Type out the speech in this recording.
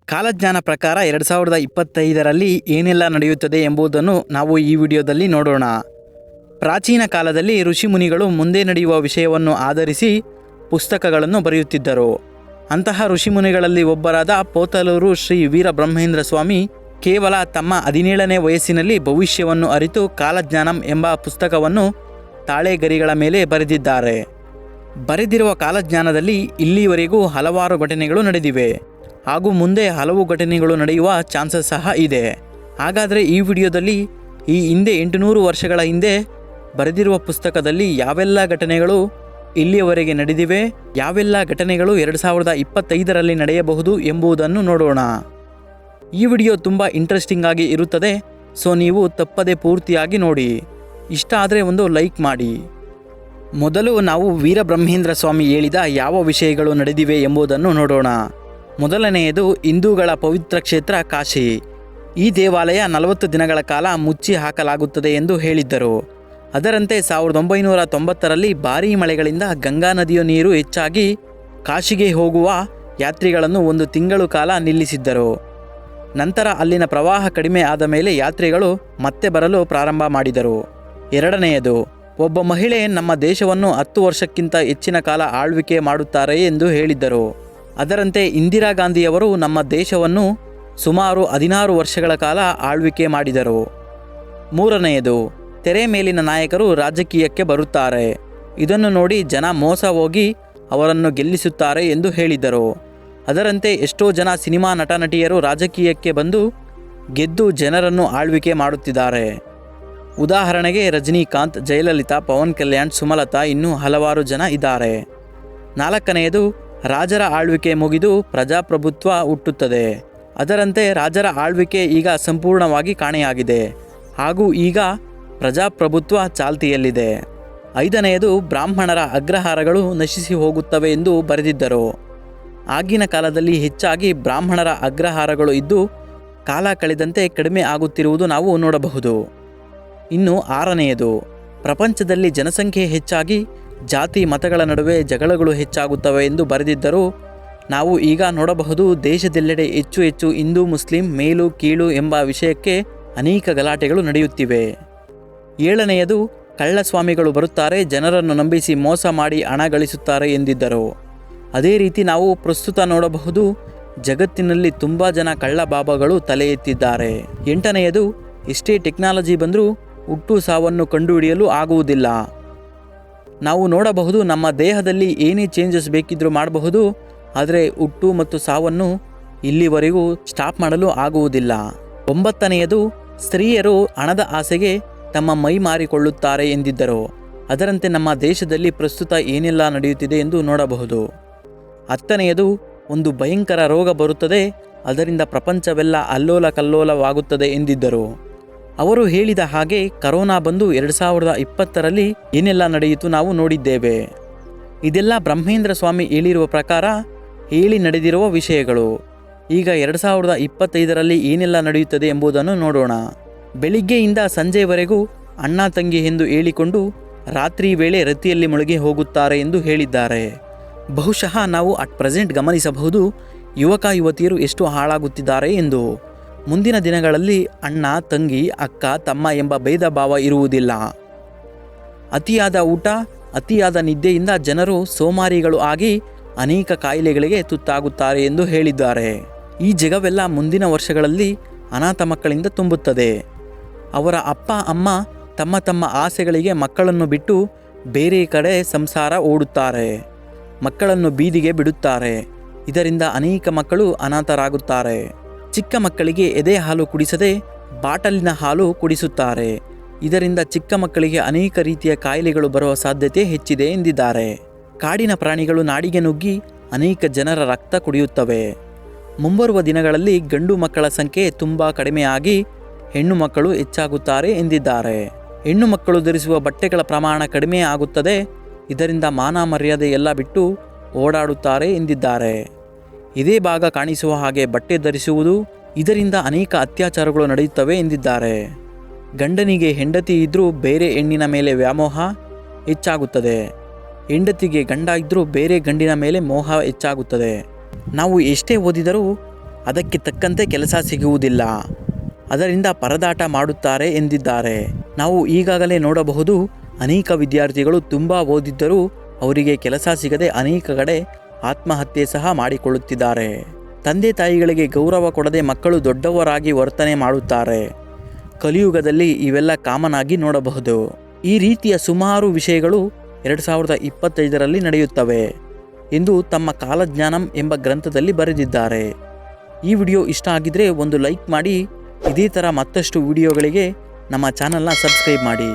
ಕಾಲಜ್ಞಾನ ಪ್ರಕಾರ 2025ರಲ್ಲಿ ಏನೆಲ್ಲ ನಡೆಯುತ್ತದೆ ಎಂಬುದನ್ನು ನಾವು ಈ ವಿಡಿಯೋದಲ್ಲಿ ನೋಡೋಣ. ಪ್ರಾಚೀನ ಕಾಲದಲ್ಲಿ ಋಷಿಮುನಿಗಳು ಮುಂದೆ ನಡೆಯುವ ವಿಷಯವನ್ನು ಆಧರಿಸಿ ಪುಸ್ತಕಗಳನ್ನು ಬರೆಯುತ್ತಿದ್ದರು. ಅಂತಹ ಋಷಿಮುನಿಗಳಲ್ಲಿ ಒಬ್ಬರಾದ ಪೋತಲೂರು ಶ್ರೀ ವೀರಬ್ರಹ್ಮೇಂದ್ರ ಸ್ವಾಮಿ ಕೇವಲ ತಮ್ಮ 17ನೇ ವಯಸ್ಸಿನಲ್ಲಿ ಭವಿಷ್ಯವನ್ನು ಅರಿತು ಕಾಲಜ್ಞಾನಂ ಎಂಬ ಪುಸ್ತಕವನ್ನು ತಾಳೆಗರಿಗಳ ಮೇಲೆ ಬರೆದಿದ್ದಾರೆ. ಬರೆದಿರುವ ಕಾಲಜ್ಞಾನದಲ್ಲಿ ಇಲ್ಲಿವರೆಗೂ ಹಲವಾರು ಘಟನೆಗಳು ನಡೆದಿವೆ ಹಾಗೂ ಮುಂದೆ ಹಲವು ಘಟನೆಗಳು ನಡೆಯುವ ಚಾನ್ಸಸ್ ಸಹ ಇದೆ. ಹಾಗಾದರೆ ಈ ವಿಡಿಯೋದಲ್ಲಿ ಈ ಹಿಂದೆ 800 ವರ್ಷಗಳ ಹಿಂದೆ ಬರೆದಿರುವ ಪುಸ್ತಕದಲ್ಲಿ ಯಾವೆಲ್ಲ ಘಟನೆಗಳು ಇಲ್ಲಿಯವರೆಗೆ ನಡೆದಿವೆ, ಯಾವೆಲ್ಲ ಘಟನೆಗಳು 2025ರಲ್ಲಿ ನಡೆಯಬಹುದು ಎಂಬುದನ್ನು ನೋಡೋಣ. ಈ ವಿಡಿಯೋ ತುಂಬ ಇಂಟ್ರೆಸ್ಟಿಂಗ್ ಆಗಿ ಇರುತ್ತದೆ, ಸೊ ನೀವು ತಪ್ಪದೆ ಪೂರ್ತಿಯಾಗಿ ನೋಡಿ. ಇಷ್ಟ ಆದರೆ ಒಂದು ಲೈಕ್ ಮಾಡಿ. ಮೊದಲು ನಾವು ವೀರಬ್ರಹ್ಮೇಂದ್ರ ಸ್ವಾಮಿ ಹೇಳಿದ ಯಾವ ವಿಷಯಗಳು ನಡೆದಿವೆ ಎಂಬುದನ್ನು ನೋಡೋಣ. ಮೊದಲನೆಯದು ಹಿಂದೂಗಳ ಪವಿತ್ರ ಕ್ಷೇತ್ರ ಕಾಶಿ. ಈ ದೇವಾಲಯ 40 ದಿನಗಳ ಕಾಲ ಮುಚ್ಚಿ ಹಾಕಲಾಗುತ್ತದೆ ಎಂದು ಹೇಳಿದ್ದರು. ಅದರಂತೆ 1990ರಲ್ಲಿ ಭಾರೀ ಮಳೆಗಳಿಂದ ಗಂಗಾ ನದಿಯ ನೀರು ಹೆಚ್ಚಾಗಿ ಕಾಶಿಗೆ ಹೋಗುವ ಯಾತ್ರಿಗಳನ್ನು 1 ತಿಂಗಳು ಕಾಲ ನಿಲ್ಲಿಸಿದ್ದರು. ನಂತರ ಅಲ್ಲಿನ ಪ್ರವಾಹ ಕಡಿಮೆ ಆದ ಮೇಲೆ ಯಾತ್ರಿಗಳು ಮತ್ತೆ ಬರಲು ಪ್ರಾರಂಭ ಮಾಡಿದರು. ಎರಡನೆಯದು, ಒಬ್ಬ ಮಹಿಳೆ ನಮ್ಮ ದೇಶವನ್ನು 10 ವರ್ಷಕ್ಕಿಂತ ಹೆಚ್ಚಿನ ಕಾಲ ಆಳ್ವಿಕೆ ಮಾಡುತ್ತಾರೆ ಎಂದು ಹೇಳಿದ್ದರು. ಅದರಂತೆ ಇಂದಿರಾ ಗಾಂಧಿಯವರು ನಮ್ಮ ದೇಶವನ್ನು ಸುಮಾರು 16 ವರ್ಷಗಳ ಕಾಲ ಆಳ್ವಿಕೆ ಮಾಡಿದರು. ಮೂರನೆಯದು, ತೆರೆ ಮೇಲಿನ ನಾಯಕರು ರಾಜಕೀಯಕ್ಕೆ ಬರುತ್ತಾರೆ. ಇದನ್ನು ನೋಡಿ ಜನ ಮೋಸ ಹೋಗಿ ಅವರನ್ನು ಗೆಲ್ಲಿಸುತ್ತಾರೆ ಎಂದು ಹೇಳಿದರು. ಅದರಂತೆ ಎಷ್ಟೋ ಜನ ಸಿನಿಮಾ ನಟ ನಟಿಯರು ರಾಜಕೀಯಕ್ಕೆ ಬಂದು ಗೆದ್ದು ಜನರನ್ನು ಆಳ್ವಿಕೆ ಮಾಡುತ್ತಿದ್ದಾರೆ. ಉದಾಹರಣೆಗೆ ರಜನಿಕಾಂತ್, ಜಯಲಲಿತಾ, ಪವನ್ ಕಲ್ಯಾಣ್, ಸುಮಲತಾ, ಇನ್ನೂ ಹಲವಾರು ಜನ ಇದ್ದಾರೆ. ನಾಲ್ಕನೆಯದು, ರಾಜರ ಆಳ್ವಿಕೆ ಮುಗಿದು ಪ್ರಜಾಪ್ರಭುತ್ವ ಹುಟ್ಟುತ್ತದೆ. ಅದರಂತೆ ರಾಜರ ಆಳ್ವಿಕೆ ಈಗ ಸಂಪೂರ್ಣವಾಗಿ ಕಾಣೆಯಾಗಿದೆ ಹಾಗೂ ಈಗ ಪ್ರಜಾಪ್ರಭುತ್ವ ಚಾಲ್ತಿಯಲ್ಲಿದೆ. ಐದನೆಯದು, ಬ್ರಾಹ್ಮಣರ ಅಗ್ರಹಾರಗಳು ನಶಿಸಿ ಹೋಗುತ್ತವೆ ಎಂದು ಬರೆದಿದ್ದರು. ಆಗಿನ ಕಾಲದಲ್ಲಿ ಹೆಚ್ಚಾಗಿ ಬ್ರಾಹ್ಮಣರ ಅಗ್ರಹಾರಗಳು ಇದ್ದು ಕಾಲ ಕಳೆದಂತೆ ಕಡಿಮೆ ಆಗುತ್ತಿರುವುದು ನಾವು ನೋಡಬಹುದು. ಇನ್ನು ಆರನೆಯದು, ಪ್ರಪಂಚದಲ್ಲಿ ಜನಸಂಖ್ಯೆ ಹೆಚ್ಚಾಗಿ ಜಾತಿ ಮತಗಳ ನಡುವೆ ಜಗಳಗಳು ಹೆಚ್ಚಾಗುತ್ತವೆ ಎಂದು ಬರೆದಿದ್ದರು. ನಾವು ಈಗ ನೋಡಬಹುದು ದೇಶದೆಲ್ಲೆಡೆ ಹೆಚ್ಚು ಹೆಚ್ಚು ಹಿಂದೂ ಮುಸ್ಲಿಂ ಮೇಲು ಕೀಳು ಎಂಬ ವಿಷಯಕ್ಕೆ ಅನೇಕ ಗಲಾಟೆಗಳು ನಡೆಯುತ್ತಿವೆ. ಏಳನೆಯದು, ಕಳ್ಳಸ್ವಾಮಿಗಳು ಬರುತ್ತಾರೆ, ಜನರನ್ನು ನಂಬಿಸಿ ಮೋಸ ಮಾಡಿ ಹಣ ಗಳಿಸುತ್ತಾರೆ ಎಂದಿದ್ದರು. ಅದೇ ರೀತಿ ನಾವು ಪ್ರಸ್ತುತ ನೋಡಬಹುದು ಜಗತ್ತಿನಲ್ಲಿ ತುಂಬ ಜನ ಕಳ್ಳ ಬಾಬಾಗಳು ತಲೆ ಎತ್ತಿದ್ದಾರೆ. ಎಂಟನೆಯದು, ಎಷ್ಟೇ ಟೆಕ್ನಾಲಜಿ ಬಂದರೂ ಹುಟ್ಟು ಸಾವನ್ನು ಕಂಡುಹಿಡಿಯಲು ಆಗುವುದಿಲ್ಲ. ನಾವು ನೋಡಬಹುದು ನಮ್ಮ ದೇಹದಲ್ಲಿ ಏನೇ ಚೇಂಜಸ್ ಬೇಕಿದ್ರೂ ಮಾಡಬಹುದು, ಆದರೆ ಹುಟ್ಟು ಮತ್ತು ಸಾವನ್ನು ಇಲ್ಲಿವರೆಗೂ ಸ್ಟಾಪ್ ಮಾಡಲು ಆಗುವುದಿಲ್ಲ. ಒಂಬತ್ತನೆಯದು, ಸ್ತ್ರೀಯರು ಹಣದ ಆಸೆಗೆ ತಮ್ಮ ಮೈ ಮಾರಿಕೊಳ್ಳುತ್ತಾರೆ ಎಂದಿದ್ದರು. ಅದರಂತೆ ನಮ್ಮ ದೇಶದಲ್ಲಿ ಪ್ರಸ್ತುತ ಏನೆಲ್ಲ ನಡೆಯುತ್ತಿದೆ ಎಂದು ನೋಡಬಹುದು. ಹತ್ತನೆಯದು, ಒಂದು ಭಯಂಕರ ರೋಗ ಬರುತ್ತದೆ, ಅದರಿಂದ ಪ್ರಪಂಚವೆಲ್ಲ ಅಲ್ಲೋಲ ಕಲ್ಲೋಲವಾಗುತ್ತದೆ ಎಂದಿದ್ದರು. ಅವರು ಹೇಳಿದ ಹಾಗೆ ಕರೋನಾ ಬಂದು 2020ರಲ್ಲಿ ಏನೆಲ್ಲ ನಡೆಯಿತು ನಾವು ನೋಡಿದ್ದೇವೆ. ಇದೆಲ್ಲ ಬ್ರಹ್ಮೇಂದ್ರ ಸ್ವಾಮಿ ಹೇಳಿರುವ ಪ್ರಕಾರ ಹೇಳಿ ನಡೆದಿರುವ ವಿಷಯಗಳು. ಈಗ 2025ರಲ್ಲಿ ಏನೆಲ್ಲ ನಡೆಯುತ್ತದೆ ಎಂಬುದನ್ನು ನೋಡೋಣ. ಬೆಳಿಗ್ಗೆಯಿಂದ ಸಂಜೆವರೆಗೂ ಅಣ್ಣ ತಂಗಿ ಎಂದು ಹೇಳಿಕೊಂಡು ರಾತ್ರಿ ವೇಳೆ ರತಿಯಲ್ಲಿ ಮುಳುಗಿ ಹೋಗುತ್ತಾರೆ ಎಂದು ಹೇಳಿದ್ದಾರೆ. ಬಹುಶಃ ನಾವು ಅಟ್ ಪ್ರೆಸೆಂಟ್ ಗಮನಿಸಬಹುದು ಯುವಕ ಯುವತಿಯರು ಎಷ್ಟು ಹಾಳಾಗುತ್ತಿದ್ದಾರೆ ಎಂದು. ಮುಂದಿನ ದಿನಗಳಲ್ಲಿ ಅಣ್ಣ ತಂಗಿ ಅಕ್ಕ ತಮ್ಮ ಎಂಬ ಭೇದ ಭಾವ ಇರುವುದಿಲ್ಲ. ಅತಿಯಾದ ಊಟ, ಅತಿಯಾದ ನಿದ್ದೆಯಿಂದ ಜನರು ಸೋಮಾರಿಗಳು ಆಗಿ ಅನೇಕ ಕಾಯಿಲೆಗಳಿಗೆ ತುತ್ತಾಗುತ್ತಾರೆ ಎಂದು ಹೇಳಿದ್ದಾರೆ. ಈ ಜಗವೆಲ್ಲ ಮುಂದಿನ ವರ್ಷಗಳಲ್ಲಿ ಅನಾಥ ಮಕ್ಕಳಿಂದ ತುಂಬುತ್ತದೆ. ಅವರ ಅಪ್ಪ ಅಮ್ಮ ತಮ್ಮ ತಮ್ಮ ಆಸೆಗಳಿಗೆ ಮಕ್ಕಳನ್ನು ಬಿಟ್ಟು ಬೇರೆ ಕಡೆ ಸಂಸಾರ ಓಡುತ್ತಾರೆ. ಮಕ್ಕಳನ್ನು ಬೀದಿಗೆ ಬಿಡುತ್ತಾರೆ. ಇದರಿಂದ ಅನೇಕ ಮಕ್ಕಳು ಅನಾಥರಾಗುತ್ತಾರೆ. ಚಿಕ್ಕ ಮಕ್ಕಳಿಗೆ ಎದೆ ಹಾಲು ಕುಡಿಸದೆ ಬಾಟಲಿನ ಹಾಲು ಕುಡಿಸುತ್ತಾರೆ. ಇದರಿಂದ ಚಿಕ್ಕ ಮಕ್ಕಳಿಗೆ ಅನೇಕ ರೀತಿಯ ಕಾಯಿಲೆಗಳು ಬರುವ ಸಾಧ್ಯತೆ ಹೆಚ್ಚಿದೆ ಎಂದಿದ್ದಾರೆ. ಕಾಡಿನ ಪ್ರಾಣಿಗಳು ನಾಡಿಗೆ ನುಗ್ಗಿ ಅನೇಕ ಜನರ ರಕ್ತ ಕುಡಿಯುತ್ತವೆ. ಮುಂಬರುವ ದಿನಗಳಲ್ಲಿ ಗಂಡು ಮಕ್ಕಳ ಸಂಖ್ಯೆ ತುಂಬ ಕಡಿಮೆಯಾಗಿ ಹೆಣ್ಣು ಮಕ್ಕಳು ಹೆಚ್ಚಾಗುತ್ತಾರೆ ಎಂದಿದ್ದಾರೆ. ಹೆಣ್ಣು ಮಕ್ಕಳು ಧರಿಸುವ ಬಟ್ಟೆಗಳ ಪ್ರಮಾಣ ಕಡಿಮೆ ಆಗುತ್ತದೆ. ಇದರಿಂದ ಮಾನ ಮರ್ಯಾದೆ ಎಲ್ಲ ಬಿಟ್ಟು ಓಡಾಡುತ್ತಾರೆ ಎಂದಿದ್ದಾರೆ. ಇದೇ ಭಾಗ ಕಾಣಿಸುವ ಹಾಗೆ ಬಟ್ಟೆ ಧರಿಸುವುದು, ಇದರಿಂದ ಅನೇಕ ಅತ್ಯಾಚಾರಗಳು ನಡೆಯುತ್ತವೆ ಎಂದಿದ್ದಾರೆ. ಗಂಡನಿಗೆ ಹೆಂಡತಿ ಇದ್ದರೂ ಬೇರೆ ಹೆಣ್ಣಿನ ಮೇಲೆ ವ್ಯಾಮೋಹ ಹೆಚ್ಚಾಗುತ್ತದೆ. ಹೆಂಡತಿಗೆ ಗಂಡ ಇದ್ದರೂ ಬೇರೆ ಗಂಡಿನ ಮೇಲೆ ಮೋಹ ಹೆಚ್ಚಾಗುತ್ತದೆ. ನಾವು ಎಷ್ಟೇ ಓದಿದರೂ ಅದಕ್ಕೆ ತಕ್ಕಂತೆ ಕೆಲಸ ಸಿಗುವುದಿಲ್ಲ, ಅದರಿಂದ ಪರದಾಟ ಮಾಡುತ್ತಾರೆ ಎಂದಿದ್ದಾರೆ. ನಾವು ಈಗಾಗಲೇ ನೋಡಬಹುದು, ಅನೇಕ ವಿದ್ಯಾರ್ಥಿಗಳು ತುಂಬ ಓದಿದ್ದರೂ ಅವರಿಗೆ ಕೆಲಸ ಸಿಗದೆ ಅನೇಕ ಕಡೆ ಆತ್ಮಹತ್ಯೆ ಸಹ ಮಾಡಿಕೊಳ್ಳುತ್ತಿದ್ದಾರೆ. ತಂದೆ ತಾಯಿಗಳಿಗೆ ಗೌರವ ಕೊಡದೆ ಮಕ್ಕಳು ದೊಡ್ಡವರಾಗಿ ವರ್ತನೆ ಮಾಡುತ್ತಾರೆ. ಕಲಿಯುಗದಲ್ಲಿ ಇವೆಲ್ಲ ಕಾಮನ್ ಆಗಿ ನೋಡಬಹುದು. ಈ ರೀತಿಯ ಸುಮಾರು ವಿಷಯಗಳು 2025ರಲ್ಲಿ ನಡೆಯುತ್ತವೆ ಎಂದು ತಮ್ಮ ಕಾಲಜ್ಞಾನಂ ಎಂಬ ಗ್ರಂಥದಲ್ಲಿ ಬರೆದಿದ್ದಾರೆ. ಈ ವಿಡಿಯೋ ಇಷ್ಟ ಆಗಿದ್ರೆ ಒಂದು ಲೈಕ್ ಮಾಡಿ. ಇದೇ ಥರ ಮತ್ತಷ್ಟು ವಿಡಿಯೋಗಳಿಗೆ ನಮ್ಮ ಚಾನಲ್ನ ಸಬ್ಸ್ಕ್ರೈಬ್ ಮಾಡಿ.